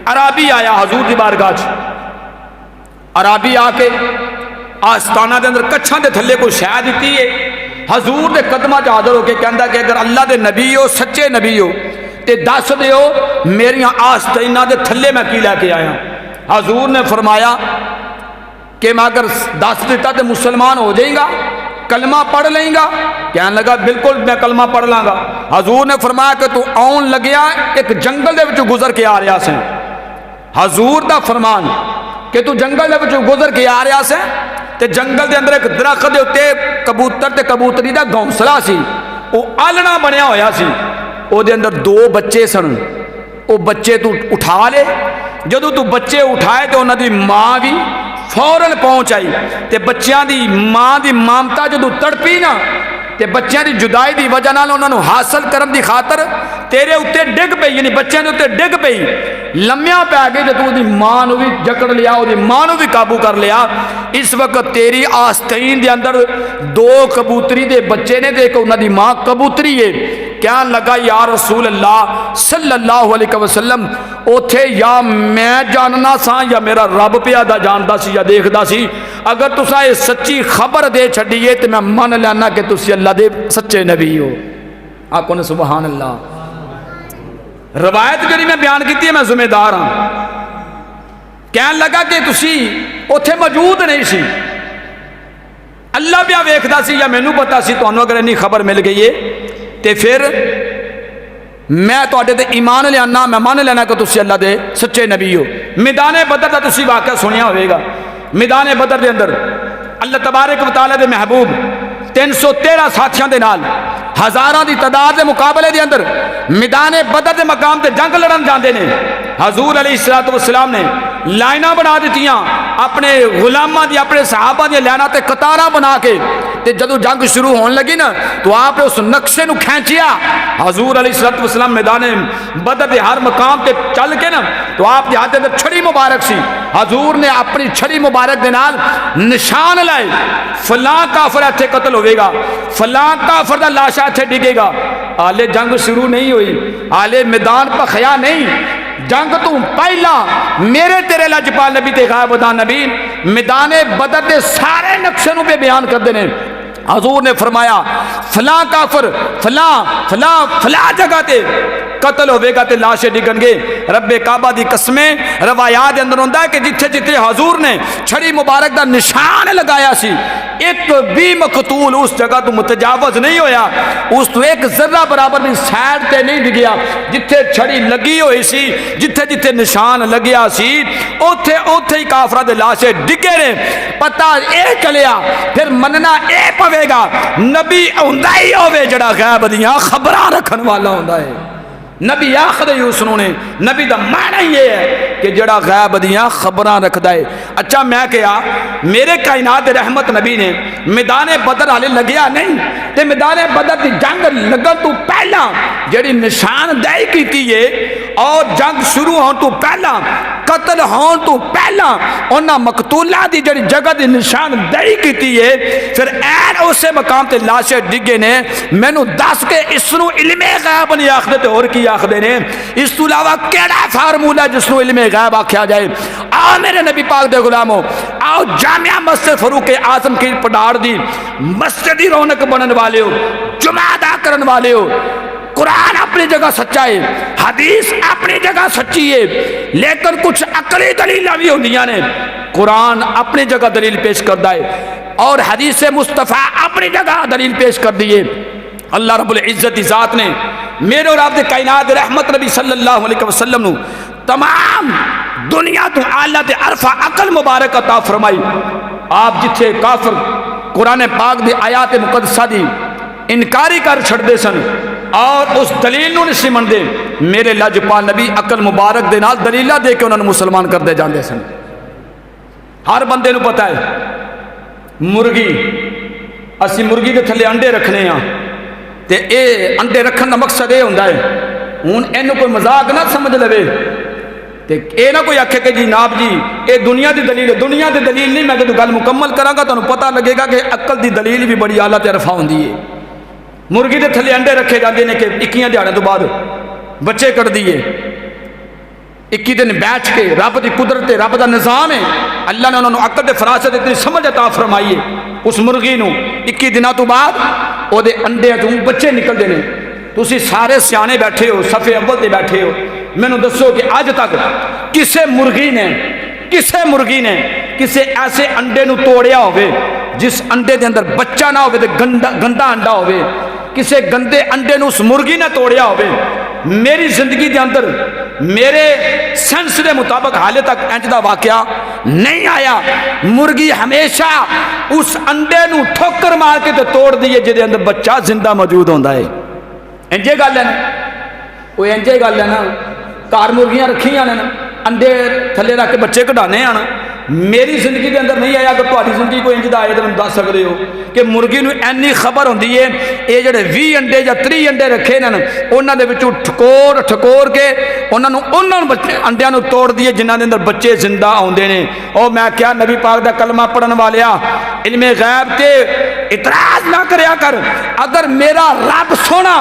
عرابی آیا حضور دی بارگاہ چ، عرابی آ کے آستانہ دے اندر کچھاں دے تھلے کو شے دتی ہے، حضور دے قدماں چ حاضر ہو کے کہندا کہ اگر اللہ دے نبی ہو، سچے نبی ہو تے دس دیو میریاں آستیناں دے تھلے میں کی لے کے آیا۔ حضور نے فرمایا کہ میں اگر دس دیتا تو مسلمان ہو جائیں گا، کلمہ پڑھ لیں گا؟ کہنے لگا بالکل میں کلمہ پڑھ لاں گا۔ حضور نے فرمایا کہ تو آن لگیا ایک جنگل دے وچوں گزر کے آ رہا سے، حضور دا فرمان کہ تو جنگل دے وچوں گزر کے آ رہا سے تے جنگل دے اندر ایک درخت دے اوتے کبوتر تے کبوتری دا گھونسلہ سی، وہ آلنا بنیا ہویا سی، او دے اندر دو بچے سن، او بچے تو اٹھا لے، جدو تو بچے اٹھائے تو انہاں دی ماں بھی فوراً پہنچ آئی تے بچیاں دی ماں دی مامتا جدو تڑپی نا تے بچیاں دی جدائی دی وجہ نال انہاں نو حاصل کرن دی خاطر تیرے اوتے ڈگ پئی، یعنی بچیاں دے اوتے ڈگ پئی، لمیا پہ گئی تے تو دی ماں نو بھی جکڑ لیا، او دی ماں نو بھی قابو کر لیا۔ اس وقت تیری آستین دے اندر دو کبوتری دے بچے نے تے ایک انہاں دی ماں کبوتری ہے۔ کہنے لگا یا رسول اللہ صلی اللہ علیہ وسلم اوتھے یا میں جاننا سا یا میرا رب پیادا جاندا سی یا دیکھدا سی، اگر تساں یہ سچی خبر دے چھڈیے تو میں من لینا کہ تسی اللہ دے سچے نبی ہو۔ آقا نے سبحان اللہ۔ روایت جڑی میں بیان کیتی ہے میں ذمہ دار ہاں۔ کہنے لگا کہ تسی اوتھے موجود نہیں سی، اللہ پیا ویکھدا سی یا مینوں پتا سی تانوں اگر اینی خبر مل گئی ہے تے پھر میں تواڈے تے ایمان لیانا، میں مان لینا کہ تسی اللہ دے سچے نبی ہو۔ میدان بدر دا تسی واقعہ سنیا ہوئے گا۔ میدان بدر دے اندر اللہ تبارک و تعالی دے محبوب 313 ساتھیاں دے نال ہزاراں دی تعداد دے مقابلے دے اندر میدان بدر دے مقام تے جنگ لڑن جاندے نے۔ حضور علیہ السلام نے لائناں بنا دیتیاں اپنے غلاماں دی، اپنے صحابہ دی لائناں تے قطاراں بنا کے، تے جدو جنگ شروع ہون لگی نا تو آپ نے اس نقشے نو کھینچیا۔ حضور علیہ السلام میدان بدر دے ہر مقام تے چل کے نا تو آپ دے ہاتھ اندر چھڑی مبارک سی، حضور نے اپنی چھڑی مبارک دے نال نشان لائے، فلاں کافر ایتھے قتل ہوئے گا، فلاں کافر دا لاشا ایتھے ڈگے گا۔ آلے جنگ شروع نہیں ہوئی، آلے میدان پخیا نہیں، جنگ تو پہلا میرے تیرے لجپال نبی تے غائب دا نبی میدان بدر دے سارے نقشے نو پہ بیان کر دینے۔ حضور نے فرمایا فلاں کافر فلاں فلاں فلاں جگہ تے قتل ہوئے گا تے لاشے ڈگن گے۔ رب کعبہ دی قسمیں روایات اندر ہوندا ہے کہ جتھے جتھے حضور نے چھڑی مبارک دا نشان لگایا سی ایک بھی مقتول اس جگہ تو متجاوز نہیں ہویا، اس تو ایک ذرہ برابر بھی سائڈ تے نہیں ڈگیا۔ جتھے چھڑی لگی ہوئی سی، جتھے جتھے نشان لگیا سی اوتھے اوتھے ہی کافرہ دے لاشے ڈگے نے۔ پتہ اے چلیا پھر مننا اے پوے گا نبی ہوندا ہی ہوے جڑا غیب دیاں خبراں رکھن والا ہوندا ہے۔ نبی آخر ہی اسنوں نے نبی دا معنی یہ ہے کہ جڑا غیب دیاں خبراں رکھدا ہے۔ اچھا میں کہا میرے کائنات رحمت نبی نے میدان بدر حالے لگیا نہیں تے میدان بدر دی جنگ لگن تو پہلا جڑی نشاندہی کیتی ہے اور جنگ شروع ہون تو پہلا قتل ہون تو پہلا انہاں مقتولہ دی جڑی جگہ دی نشاندہی کیتی ہے، پھر این اسے مقام تے لاشے ڈگے نے۔ میں نو دس کے اس نو علم غیب نہیں آخدے تے اور کی آخدے نے؟ اس تو علاوہ کیڑا فارمولہ جس نو علم غیب آکھیا جائے؟ آؤ میرے نبی پاک دے غلاموں، آؤ جامعہ مسجد فاروق اعظم کی پڑاڑ دی مسجدی رونق بنن والے ہو، جمعہ ادا کرن والے ہو۔ قرآن اپنی جگہ سچا ہے، حدیث اپنی جگہ سچی ہے، لیکن کچھ عقلی دلیل بھی ہوندیاں نے۔ قرآن اپنی جگہ دلیل پیش کرتا ہے اور حدیث مصطفیٰ اپنی جگہ دلیل پیش کر دیئے۔ اللہ رب العزت ذات نے میرے اور آپ دے کائنات رحمت نبی صلی اللہ علیہ وسلم نو تمام دنیا تو اعلیٰ تے عرفہ عقل مبارک عطا فرمائی۔ آپ جتھے کافر قرآن پاک دی آیات مقدسہ دی انکاری کر چھڑ دے سن اور اس دلیل نو نہیں من دے، میرے لجپال نبی عقل مبارک دے نال دلیلہ دے کے انہوں نے مسلمان کر دے جاندے سن۔ ہر بندے نو پتہ ہے مرگی اسی مرگی دے تھلے انڈے رکھنے ہیں تے اے انڈے رکھن دا مقصد اے ہوندا ہے ہن اینو کوئی مذاق نہ سمجھ لوے تے اے نہ کوئی آکھے کہ جی ناب جی اے دنیا دی دلیل ہے۔ دنیا دی دلیل نہیں، میں جدو گل مکمل کراں گا تانوں پتہ لگے گا کہ عقل دی دلیل بھی بڑی اعلیٰ تے عرفہ ہوندی ہے۔ مرغی دے تھلے انڈے رکھے جاندے نے کہ 21 دیہاڑیاں تو بعد بچے کٹ دیے 21 دن بیٹھ کے رب کی قدرت رب کا نظام ہے اللہ نے انہوں نے عقل فراست اتنی سمجھ عطا فرمائی ہے اس مرغی نو 21 دنوں تو بعد وہ انڈے چوں بچے نکلتے ہیں تسی سارے سیانے بیٹھے ہو صفے اول تے بیٹھے ہو مینوں دسو کہ اج تک کسے مرغی نے کسے ایسے انڈے نو توڑیا ہوئے جس انڈے دے اندر بچہ نہ ہوئے تے گندا انڈا ہوئے کسے گندے انڈے نو اس مرغی نے توڑیا ہوئے میری زندگی دے اندر میرے سینس دے مطابق حالے تک انج دا واقعہ نہیں آیا مرغی ہمیشہ اس انڈے نو ٹھوکر مار کے تے توڑ دیے جے دے اندر بچہ زندہ موجود ہوندا ہے انجے گل ہے نا وہ انجے گل ہے نا کار مرغیاں رکھیاں نے انڈے تھلے رکھ کے بچے کڈانے آنا میری زندگی کے اندر نہیں آیا اگر تہاڈی زندگی کوئی انج دا آئے تو دس سکتے ہو کہ مرغی نو اینی خبر ہوندی ہے یہ جڑے 20 انڈے یا 30 انڈے رکھے نے انہاں دے وچوں ٹھکور کے انہاں انڈیاں نو توڑ دیے جنہاں دے اندر بچے زندہ آوندے نے او میں کیا نبی پاک دا کلمہ پڑھن والیا علم غیب تے اعتراض نہ کریا کر اگر میرا رب سونا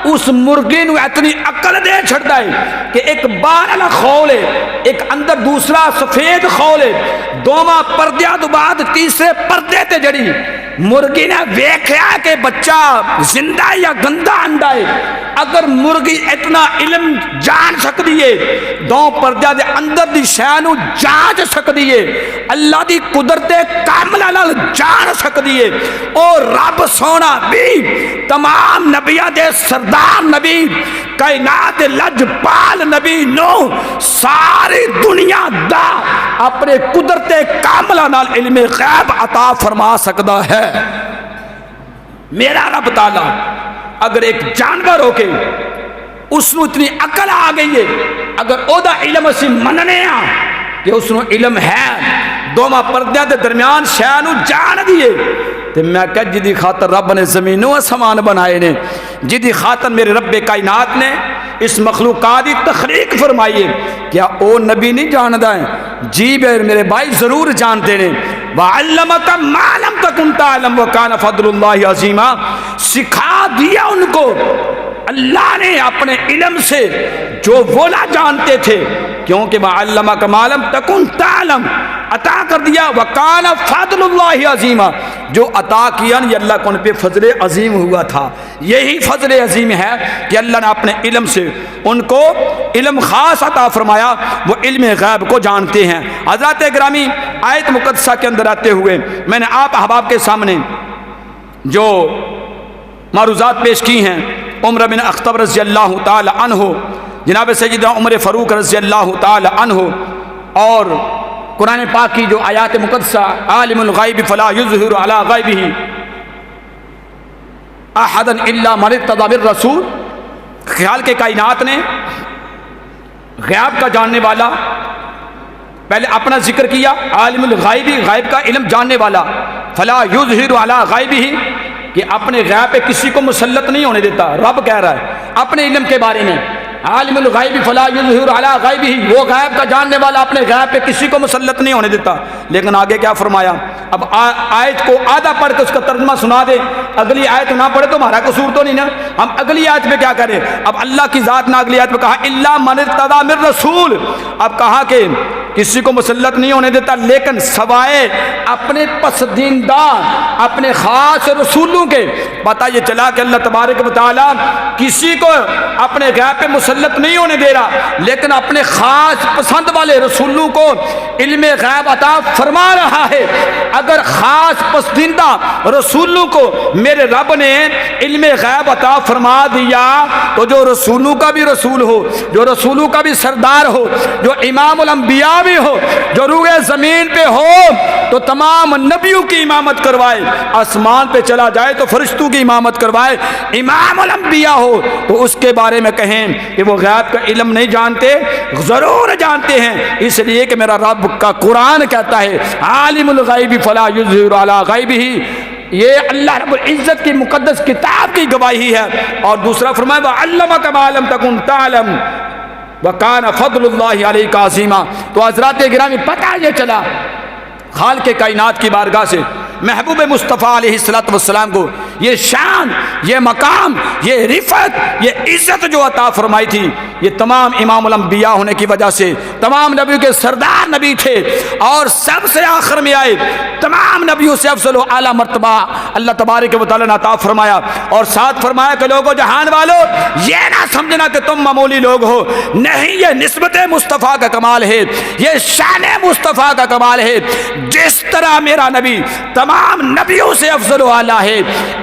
اس مرغی نو اتنی عقل دے چھڑدا ہے کہ ایک بار والا خول ہے ایک اندر دوسرا سفید خول ہے دوواں پردیاں تو بعد تیسرے پردے تے جڑی مرغی نے ویکھیا کہ بچہ زندہ ہے یا گندا انڈا ہے اگر مرغی اتنا علم جان سکتی ہے دو پردیاں دے اندر دی شے نو جانچ سکتی ہے اللہ دی قدرت کاملہ نال جان سکتی ہے اور رب سونا بھی تمام نبیاں دے سردار نبی کائنات لجپال نبی نو ساری دنیا دا اپنے قدرت کاملہ نال علم غیب عطا فرما سکتا ہے میرا رب تعالی اگر ایک جانور ہو کے اس نو اتنی عقل آ گئی ہے اگر او دا علم اسی مننے ہاں کہ اس نو علم ہے دوما پردیاں دے درمیان شے نو جان دیے تے میں کہ جدی خاطر رب نے زمین و آسمان بنائے نے جدی خاطر میرے رب کائنات نے اس مخلوقات کی تخلیق فرمائی ہے کیا او نبی نہیں جاندا ہے جی میرے بھائی ضرور جانتے ہیں وَعَلَّمَكَ مَا لَمْ تَكُنْ تَعْلَمْ وَكَانَ فَضْلُ اللَّهِ عَظِيمًا سکھا دیا ان کو اللہ نے اپنے علم سے جو وہ نہ جانتے تھے کیونکہ وَعَلَّمَكَ مَا لَمْ تَكُنْ تَعْلَمْ عطا کر دیا وَكَانَ فَضْلُ اللَّهِ عَظِيمًا جو عطا کیا یہ اللہ کو ان پہ فضل عظیم ہوا تھا یہی فضل عظیم ہے کہ اللہ نے اپنے علم سے ان کو علم خاص عطا فرمایا وہ علم غیب کو جانتے ہیں حضرات گرامی آیت مقدسہ کے اندر آتے ہوئے میں نے آپ احباب کے سامنے جو معروضات پیش کی ہیں عمر بن اخطب رضی اللہ تعالی عنہ جناب سیدنا عمر فاروق رضی اللہ تعالی عنہ اور قرآن پاک کی جو آیات مقدسہ عالم الغیب فلا یظہر علی غیبہ احدا الا من ارتضی بالرسول خیال کے کائنات نے غیب کا جاننے والا پہلے اپنا ذکر کیا عالم الغیب غیب کا علم جاننے والا فلا یظہر علی غیبہ کہ اپنے غیب پہ کسی کو مسلط نہیں ہونے دیتا رب کہہ رہا ہے اپنے علم کے بارے میں عالم الغیب فلا یظہر علی غیبہ وہ غیب کا جاننے والا اپنے غیب پہ کسی کو مسلط نہیں ہونے دیتا لیکن آگے کیا فرمایا اب آیت کو آدھا پڑھ کے اس کا ترجمہ سنا دے اگلی آیت نہ پڑھے تو ہمارا قصور تو نہیں نا ہم اگلی آیت میں کیا کریں اب اللہ کی ذات نے اگلی آیت میں کہا الا من ارتضی من رسول اب کہا کہ کسی کو مسلط نہیں ہونے دیتا لیکن سوائے اپنے پسندیدہ اپنے خاص رسولوں کے پتہ یہ چلا کہ اللہ تبارک و تعالی کسی کو اپنے غیب پہ مسلط نہیں ہونے دے رہا لیکن اپنے خاص پسند والے رسولوں کو علم غیب عطا فرما رہا ہے اگر خاص پسندیدہ رسولوں کو میرے رب نے علم غیب عطا فرما دیا تو جو رسولوں کا بھی رسول ہو جو رسولوں کا بھی سردار ہو جو امام الانبیاء بھی ہو جو روح زمین پہ ہو تو تمام نبیوں کی امامت کروائے آسمان پہ چلا جائے تو فرشتوں کی امامت کروائے امام الانبیاء ہو تو اس کے بارے میں کہیں کہ وہ غیب کا علم نہیں جانتے ضرور جانتے ہیں اس لیے کہ میرا رب کا قرآن کہتا ہے عالم الغیب فلا یظہر علی غیبہ یہ اللہ رب العزت کی مقدس کتاب کی گواہی ہے اور دوسرا فرمایا وَعَلَّمَكَ مَا لَمْ تَكُنْ تَعْلَمْ وَكَانَ فَضْلُ اللَّهِ عَلَيْكَ عَظِيمًا تو حضرات گرامی پتہ یہ چلا خالق کائنات کی بارگاہ سے محبوب مصطفیٰ علیہ الصلوۃ والسلام کو یہ شان، یہ مقام، یہ رفعت، یہ عزت جو عطا فرمائی تھی، یہ تمام امام الانبیاء ہونے کی وجہ سے، تمام نبیوں کے سردار نبی تھے اور سب سے آخر میں آئے، تمام نبیوں سے افضل و اعلیٰ مرتبہ اللہ تبارک و تعالیٰ نے عطا فرمایا، اور ساتھ فرمایا کہ لوگوں جہان والوں یہ نہ سمجھنا کہ تم معمولی لوگ ہو، نہیں، یہ نسبت مصطفیٰ کا کمال ہے، یہ شان مصطفیٰ کا کمال ہے۔ جس طرح میرا نبی تمام نبیوں سے افضل و اعلیٰ ہے،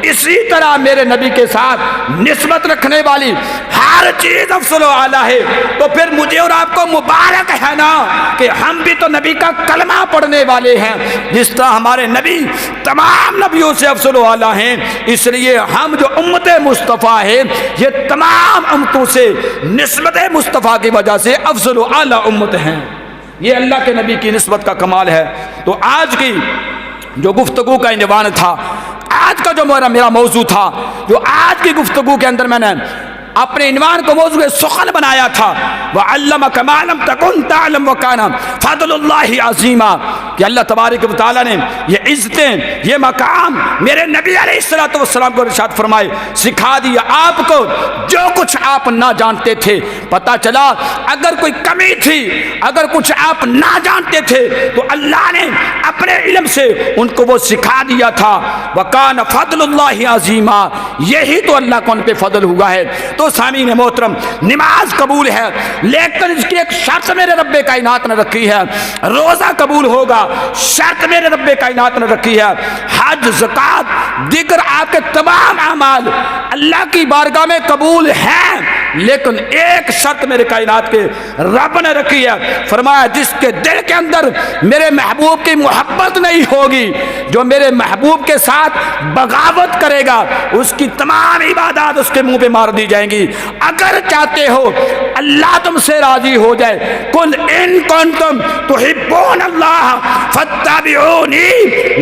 اسی طرح میرے نبی کے ساتھ نسبت رکھنے والی ہر چیز افضل و اعلیٰ ہے۔ تو پھر مجھے اور آپ کو مبارک ہے نا کہ ہم بھی تو نبی کا کلمہ پڑھنے والے ہیں، جس طرح ہمارے نبی تمام نبیوں سے افضل و اعلیٰ ہیں، اس لیے ہم جو امت مصطفیٰ ہے یہ تمام امتوں سے نسبت مصطفیٰ کی وجہ سے افضل و اعلیٰ امت ہیں۔ یہ اللہ کے نبی کی نسبت کا کمال ہے۔ تو آج کی جو گفتگو کا عنوان تھا، آج کا جو میرا موضوع تھا، جو آج کی گفتگو کے اندر میں نے اپنے عنوان کو موضوع سخن بنایا تھا، وَعَلَّمَكَ مَا لَمْ تَكُنْ تَعْلَمْ وَكَانَ فَضْلُ اللَّهِ عَظِيمًا، کہ اللہ تبارک و تعالیٰ نے یہ عزتیں، یہ مقام میرے نبی علیہ السلام کو ارشاد فرمائے، سکھا دیا آپ کو جو کچھ آپ نہ جانتے تھے۔ پتہ چلا اگر کوئی کمی تھی، اگر کچھ آپ نہ جانتے تھے تو اللہ نے اپنے علم سے ان کو وہ سکھا دیا تھا۔ وَكَانَ فَضْلُ اللَّهِ عَظِيمًا، یہی تو اللہ کو ان پہ فضل ہوا ہے۔ تو سامعین محترم، نماز قبول ہے لیکن اس کی ایک شرط میرے رب کائنات نے رکھی ہے، روزہ قبول ہوگا، شرط میرے رب کائنات نے رکھی ہے، حج، زکوٰۃ، دیگر آپ کے تمام اعمال اللہ کی بارگاہ میں قبول ہیں، لیکن ایک شرط میرے کائنات کے رب نے رکھی ہے، فرمایا جس کے دل کے اندر میرے محبوب کی محبت نہیں ہوگی، جو میرے محبوب کے ساتھ بغاوت کرے گا، اس کی تمام عبادات اس کے منہ پہ مار دی جائیں گی۔ اگر چاہتے ہو اللہ تم سے راضی ہو جائے، قل ان کنتم تحبون اللہ فاتبعونی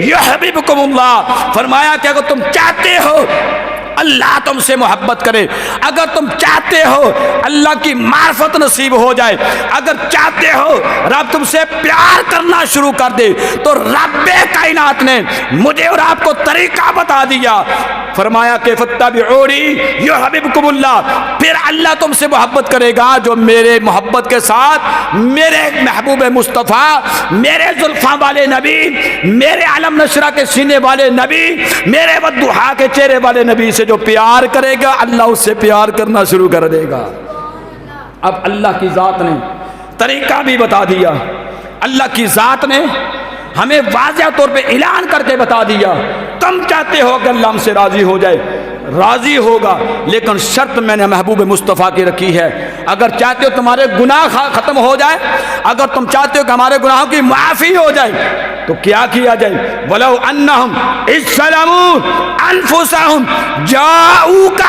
یحببکم اللہ، فرمایا کہ اگر تم چاہتے ہو اللہ تم سے محبت کرے، اگر تم چاہتے ہو اللہ کی معرفت نصیب ہو جائے، اگر چاہتے ہو رب تم سے پیار کرنا شروع کر دے، تو رب کائنات نے مجھے اور آپ کو طریقہ بتا دیا، فرمایا کہ فاتبعونی یحببکم اللہ، پھر اللہ تم سے محبت کرے گا جو میرے محبت کے ساتھ میرے محبوب مصطفیٰ، میرے زلفاں والے نبی، میرے علم نشرہ کے سینے والے نبی، میرے والضحیٰ کے چہرے والے نبی سے جو پیار کرے گا اللہ اس سے پیار کرنا شروع کر دے گا۔ اب اللہ کی ذات نے طریقہ بھی بتا دیا، اللہ کی ذات نے ہمیں واضح طور پہ اعلان کر کے بتا دیا، تم چاہتے ہو کہ اللہ ہم سے راضی ہو جائے، راضی ہوگا، لیکن شرط میں نے محبوب مصطفیٰ کی رکھی ہے، اگر چاہتے ہو تمہارے گناہ ختم ہو جائے، اگر تم چاہتے ہو کہ ہمارے گناہوں کی معافی ہو جائے، تو کیا کیا جائے؟ وَلَوْ أَنَّهُمْ إِذْ ظَلَمُوا أَنفُسَهُمْ جَاءُوكَ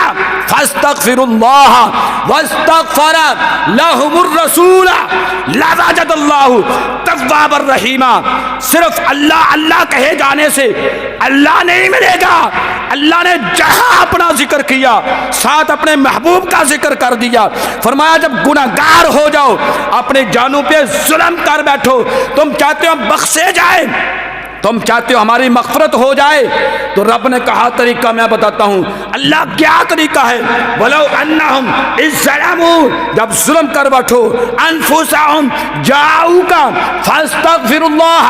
فَاسْتَغْفِرُوا اللَّهَ وَاسْتَغْفَرَ لَهُمُ الرَّسُولَ لَوَجَدَ اللَّهُ تَوَّابًا رَحِيمًا، صرف اللہ اللہ کہے جانے سے اللہ نہیں ملے گا، اللہ نے جہاں اپنا ذکر کیا ساتھ اپنے محبوب کا ذکر کر دیا، فرمایا جب گناہگار ہو جاؤ، اپنے جانوں پہ ظلم کر بیٹھو، تم چاہتے ہو بخشے جائے، تم چاہتے ہو ہماری مغفرت ہو جائے، تو رب نے کہا طریقہ میں بتاتا ہوں، اللہ کیا طریقہ ہے؟ وَلَوْ أَنَّهُمْ إِذْ ظَلَمُوا، جب ظلم کر بیٹھو، أَنفُسَهُمْ جَاءُوكَ فَاسْتَغْفِرُوا اللَّهَ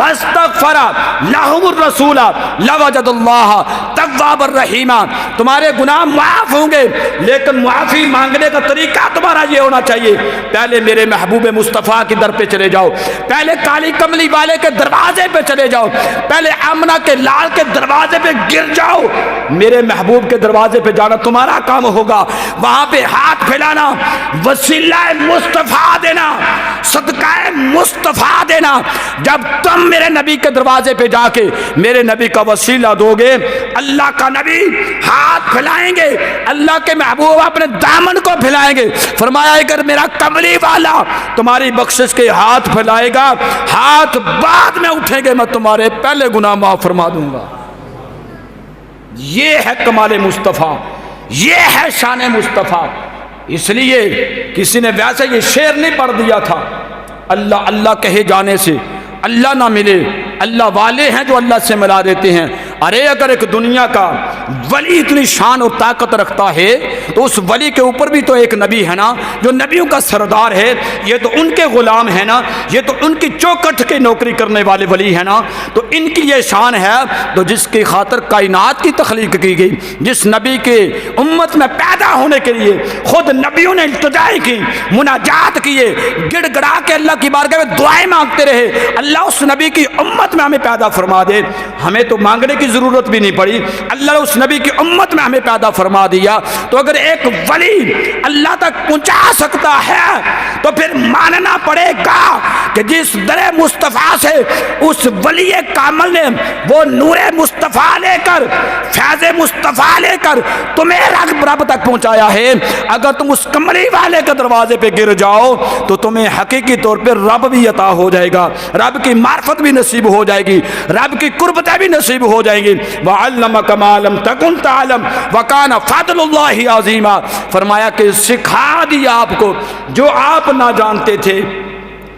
وَاسْتَغْفَرَ لَهُمُ الرَّسُولَ لَوَجَدَ اللَّهَ تَوَّابًا رَحِيمًا، تمہارے گناہ معاف ہوں گے، لیکن معافی مانگنے کا طریقہ تمہارا یہ ہونا چاہیے، پہلے میرے محبوب مصطفیٰ کی در پہ چلے جاؤ، پہلے کالی کملی والے کے دروازے پہ چلے جاؤ، پہلے آمنہ کے لال کے دروازے پہ گر جاؤ، میرے محبوب کے دروازے پہ جانا تمہارا کام ہوگا، وہاں پہ ہاتھ پھیلانا، وسیلہ مصطفیٰ دینا، صدقہ مصطفیٰ دینا، جب تم میرے نبی کے دروازے پہ جا کے میرے نبی کا وسیلہ دو گے، اللہ کا نبی ہاتھ پھیلائیں گے، اللہ کے محبوب اپنے دامن کو پھیلائیں گے، فرمایا اگر میرا کملی والا تمہاری بخشش کے ہاتھ پھیلائے گا، ہاتھ بعد میں اٹھیں گے، میں تمہارے پہلے گناہ معاف فرما دوں گا۔ یہ ہے کمال مصطفیٰ، یہ ہے شان مصطفیٰ۔ اس لیے کسی نے ویسے یہ شعر نہیں پڑھ دیا تھا، اللہ اللہ کہے جانے سے اللہ نہ ملے، اللہ والے ہیں جو اللہ سے ملا دیتے ہیں، ارے اگر ایک دنیا کا ولی اتنی شان اور طاقت رکھتا ہے تو اس ولی کے اوپر بھی تو ایک نبی ہے نا جو نبیوں کا سردار ہے، یہ تو ان کے غلام ہے نا، یہ تو ان کی چوکٹ کی نوکری کرنے والے ولی ہے نا، تو ان کی یہ شان ہے تو جس کی خاطر کائنات کی تخلیق کی گئی، جس نبی کے امت میں پیدا ہونے کے لیے خود نبیوں نے التجائیں کی، مناجات کیے، گڑ گڑا کے اللہ کی بارگاہ میں دعائیں مانگتے رہے، اللہ اس نبی کی امت میں ہمیں پیدا فرما دے۔ ہمیں تو مانگنے کی ضرورت بھی نہیں پڑی، اللہ نے اس نبی کی امت میں ہمیں پیدا فرما دیا۔ تو اگر ایک ولی اللہ تک پہنچا سکتا ہے تو پھر ماننا پڑے گا کہ جس در مصطفیٰ سے اس ولی کامل نے وہ نور مصطفیٰ لے کر، فیض مصطفیٰ لے کر تمہیں رب تک پہنچایا ہے، اگر تم اس کمری والے کے دروازے پہ گر جاؤ تو تمہیں حقیقی طور پہ رب بھی عطا ہو جائے گا، رب کی معرفت بھی نصیب ہو جائے گی، رب کی قربتیں بھی نصیب ہو جائیں گی۔ وَعَلَّمَكَ مَا لَمْ تَكُنْ تَعْلَمْ وَكَانَ فَضْلُ اللَّهِ عَظِيمًا، فرمایا کہ سکھا دیا آپ کو جو آپ نہ جانتے تھے،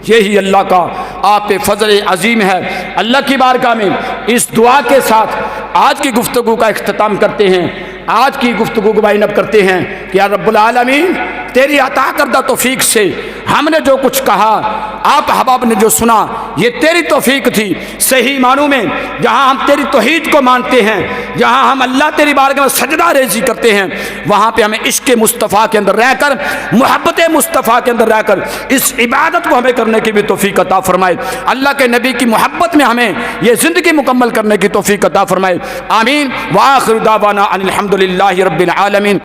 یہی اللہ کا آپ پہ فضل عظیم ہے۔ اللہ کی بارگاہ میں اس دعا کے ساتھ آج کی گفتگو کا اختتام کرتے ہیں، آج کی گفتگو کو وائنڈ اپ کرتے ہیں کہ یا رب العالمین تیری عطا کردہ توفیق سے ہم نے جو کچھ کہا، آپ احباب نے جو سنا، یہ تیری توفیق تھی۔ صحیح معنوں میں جہاں ہم تیری توحید کو مانتے ہیں، جہاں ہم اللہ تیری بارگاہ میں سجدہ ریزی کرتے ہیں، وہاں پہ ہمیں عشق مصطفیٰ کے اندر رہ کر، محبت مصطفیٰ کے اندر رہ کر اس عبادت کو ہمیں کرنے کی بھی توفیق عطا فرمائے۔ اللہ کے نبی کی محبت میں ہمیں یہ زندگی مکمل کرنے کی توفیق عطا فرمائے۔ آمین۔ وآخر دعوانا ان الحمد للہ رب العالمین۔